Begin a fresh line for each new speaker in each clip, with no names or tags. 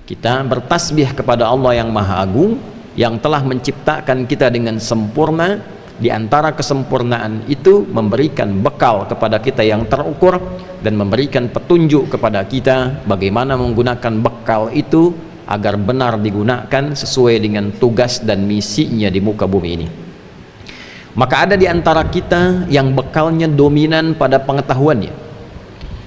Kita bertasbih kepada Allah yang Maha Agung, yang telah menciptakan kita dengan sempurna. Di antara kesempurnaan itu memberikan bekal kepada kita yang terukur dan memberikan petunjuk kepada kita bagaimana menggunakan bekal itu agar benar digunakan sesuai dengan tugas dan misinya di muka bumi ini. Maka ada di antara kita yang bekalnya dominan pada pengetahuannya,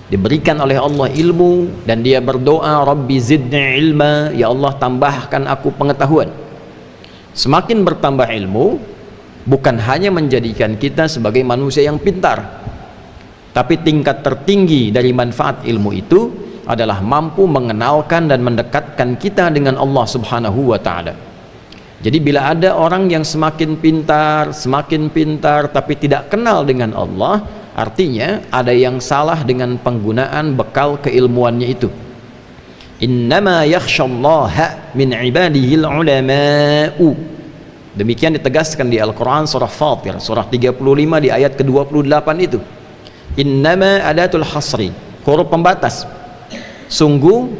diberikan oleh Allah ilmu dan dia berdoa, Rabbi zidni ilma, ya Allah tambahkan aku pengetahuan. Semakin bertambah ilmu bukan hanya menjadikan kita sebagai manusia yang pintar, tapi tingkat tertinggi dari manfaat ilmu itu adalah mampu mengenalkan dan mendekatkan kita dengan Allah Subhanahu wa ta'ala. Jadi bila ada orang yang semakin pintar tapi tidak kenal dengan Allah, artinya ada yang salah dengan penggunaan bekal keilmuannya itu. Innama yakhshallaha min ibadihil ulama'u. Demikian ditegaskan di Al-Quran surah Fatir surah 35 di ayat ke-28 itu. Innama adatul hasri, huruf pembatas. Sungguh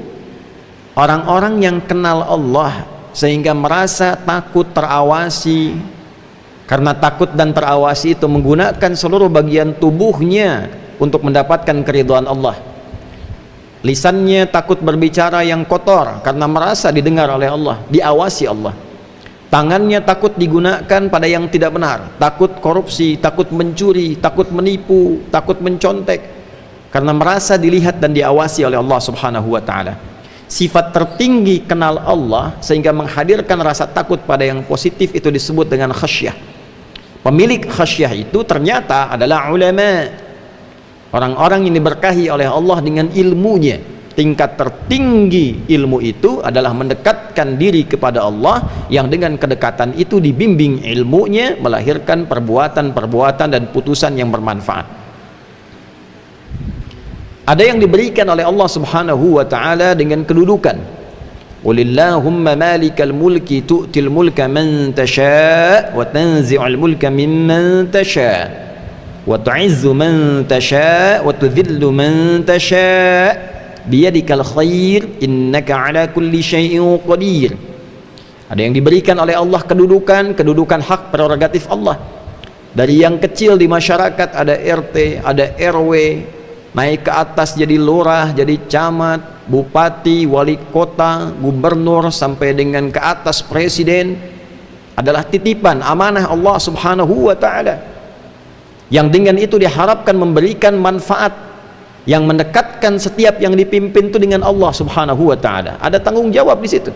orang-orang yang kenal Allah sehingga merasa takut terawasi, karena takut dan terawasi itu menggunakan seluruh bagian tubuhnya untuk mendapatkan keridhaan Allah. Lisannya takut berbicara yang kotor karena merasa didengar oleh Allah, diawasi Allah. Tangannya takut digunakan pada yang tidak benar, takut korupsi, takut mencuri, takut menipu, takut mencontek, karena merasa dilihat dan diawasi oleh Allah Subhanahu wa ta'ala. Sifat tertinggi kenal Allah sehingga menghadirkan rasa takut pada yang positif itu disebut dengan khasyah. Pemilik khasyah itu ternyata adalah ulama, orang-orang yang diberkahi oleh Allah dengan ilmunya. Tingkat tertinggi ilmu itu adalah mendekatkan diri kepada Allah, yang dengan kedekatan itu dibimbing ilmunya melahirkan perbuatan-perbuatan dan putusan yang bermanfaat. Ada yang diberikan oleh Allah Subhanahu wa ta'ala dengan kedudukan, Qulillahumma malikal mulki tu'til mulka man tasha' wa tanzi'ul mulka mimman tasha' wa tu'izzu man tasha' wa tudhillu man tasha' biyadikal khair innaka ala kulli syai'in qadir. Ada yang diberikan oleh Allah kedudukan hak prerogatif Allah. Dari yang kecil di masyarakat ada RT, ada RW, naik ke atas jadi lurah, jadi camat, bupati, wali kota, gubernur, sampai dengan ke atas presiden, adalah titipan amanah Allah Subhanahu wa ta'ala, yang dengan itu diharapkan memberikan manfaat, yang mendekatkan setiap yang dipimpin itu dengan Allah Subhanahu wa ta'ala. Ada tanggung jawab di situ.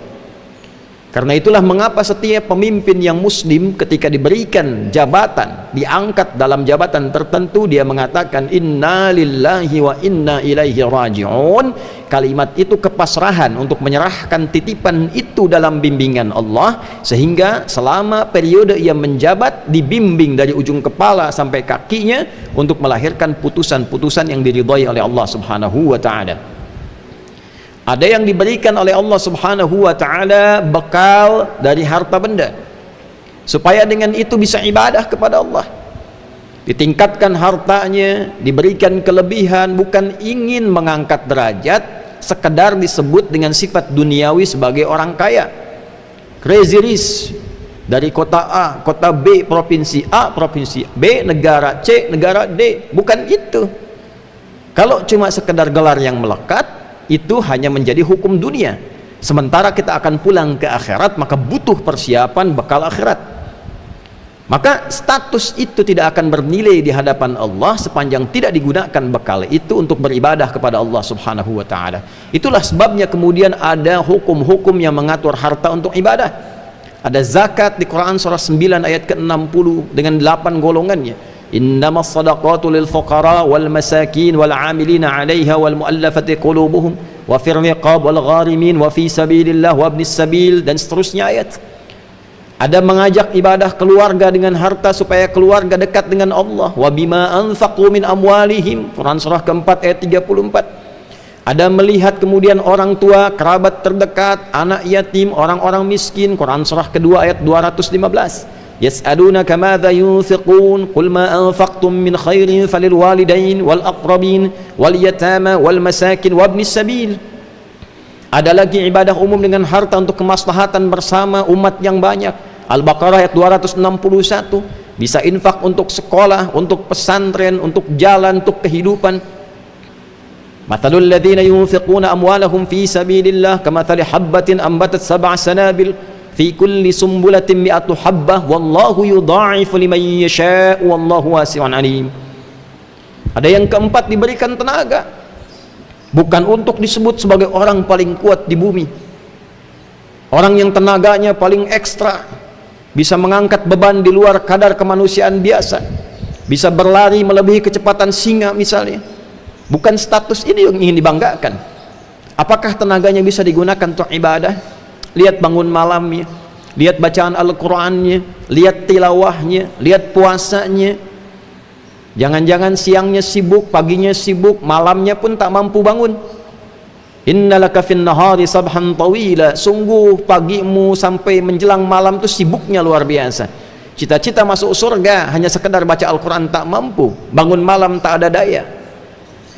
Karena itulah mengapa setiap pemimpin yang muslim ketika diberikan jabatan, diangkat dalam jabatan tertentu, dia mengatakan inna lillahi wa inna ilaihi raji'un. Kalimat itu kepasrahan untuk menyerahkan titipan itu dalam bimbingan Allah, sehingga selama periode ia menjabat dibimbing dari ujung kepala sampai kakinya untuk melahirkan putusan-putusan yang diridhai oleh Allah Subhanahu wa ta'ala. Ada yang diberikan oleh Allah Subhanahu wa ta'ala bekal dari harta benda, supaya dengan itu bisa ibadah kepada Allah. Ditingkatkan hartanya, diberikan kelebihan, bukan ingin mengangkat derajat, sekedar disebut dengan sifat duniawi sebagai orang kaya. Crazy rich, dari kota A, kota B, provinsi A, provinsi B, negara C, negara D. Bukan itu. Kalau cuma sekedar gelar yang melekat, itu hanya menjadi hukum dunia. Sementara kita akan pulang ke akhirat, maka butuh persiapan bekal akhirat. Maka status itu tidak akan bernilai di hadapan Allah sepanjang tidak digunakan bekal itu untuk beribadah kepada Allah Subhanahu wa ta'ala. Itulah sebabnya kemudian ada hukum-hukum yang mengatur harta untuk ibadah. Ada zakat di Quran surah 9 ayat ke-60 dengan 8 golongannya. Innamas sadaqatu lil fuqara wal masakin wal 'amilina 'alaiha wal mu'allafati qulubuhum wa fir riqab wal gharimin wa fi sabilillah wa ibnis sabil, dan seterusnya ayat. Ada mengajak ibadah keluarga dengan harta supaya keluarga dekat dengan Allah. Wa bima anfaqu min amwalihim, Quran surah keempat ayat 34. Ada melihat kemudian orang tua, kerabat terdekat, anak yatim, orang-orang miskin, Quran surah kedua ayat 215. Yas'alunaka madza yunfiqun qul ma anfaqtum min khairin falil walidain wal aqrabin wal yatama wal masakin wa ibnis sabil. Ada lagi ibadah umum dengan harta untuk kemaslahatan bersama umat yang banyak. Al-Baqarah ayat 261. Bisa infak untuk sekolah, untuk pesantren, untuk jalan, untuk kehidupan. Mathalul ladzina yunfiquna amwalahum fi sabilillah kamathali habbatin ambatat sab'a sanabil fi kulli sumbulatin mi'atu habbah wallahu yudha'ifu liman yasha' wallahu wasi'un alim. Ada yang keempat, diberikan tenaga, bukan untuk disebut sebagai orang paling kuat di bumi, orang yang tenaganya paling ekstra, bisa mengangkat beban di luar kadar kemanusiaan biasa, bisa berlari melebihi kecepatan singa misalnya. Bukan status ini yang ingin dibanggakan. Apakah tenaganya bisa digunakan untuk ibadah? Lihat bangun malamnya, lihat bacaan Al-Qur'annya, lihat tilawahnya, lihat puasanya. Jangan-jangan siangnya sibuk, paginya sibuk, malamnya pun tak mampu bangun. Innalaka fin nahari sabhan tawila. Sungguh pagimu sampai menjelang malam itu sibuknya luar biasa. Cita-cita masuk surga hanya sekedar baca Al-Quran tak mampu, bangun malam tak ada daya.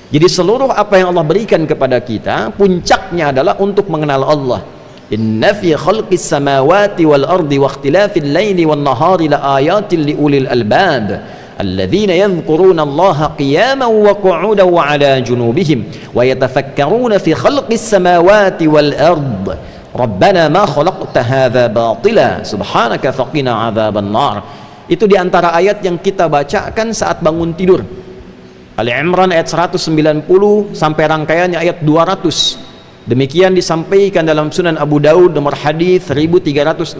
Jadi seluruh apa yang Allah berikan kepada kita, puncaknya adalah untuk mengenal Allah. Inna fi khalqis samawati wal ardi wa ikhtilafil laili wan nahari la ayatin li ulil albab الذين يذكرون الله قياما وقعودا وعلى جنوبهم ويتفكرون في خلق السماوات والأرض ربنا ما خلقت هذا باطلا سبحانك فقنا عذاب النار. Itu diantara ayat yang kita bacakan saat bangun tidur. Ali Imran ayat 190 sampai rangkaiannya ayat 200. Demikian disampaikan dalam Sunan Abu Daud nomor hadis 1367,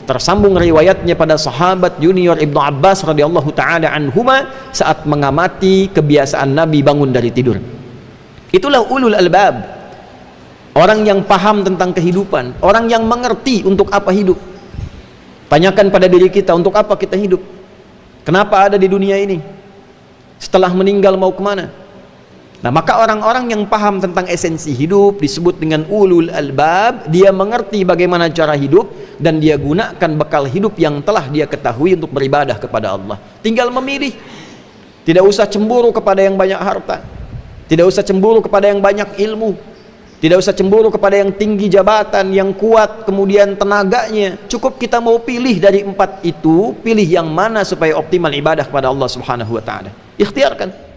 tersambung riwayatnya pada sahabat junior Ibnu Abbas radhiyallahu taala anhuma saat mengamati kebiasaan Nabi bangun dari tidur. Itulah ulul albab, orang yang paham tentang kehidupan, orang yang mengerti untuk apa hidup. Tanyakan pada diri kita, untuk apa kita hidup? Kenapa ada di dunia ini? Setelah meninggal mau kemana? Nah, maka orang-orang yang paham tentang esensi hidup disebut dengan ulul albab. Dia mengerti bagaimana cara hidup dan dia gunakan bekal hidup yang telah dia ketahui untuk beribadah kepada Allah. Tinggal memilih. Tidak usah cemburu kepada yang banyak harta, tidak usah cemburu kepada yang banyak ilmu, tidak usah cemburu kepada yang tinggi jabatan, yang kuat kemudian tenaganya. Cukup kita mau pilih dari empat itu, pilih yang mana supaya optimal ibadah kepada Allah Subhanahu wa taala. Ikhtiarkan.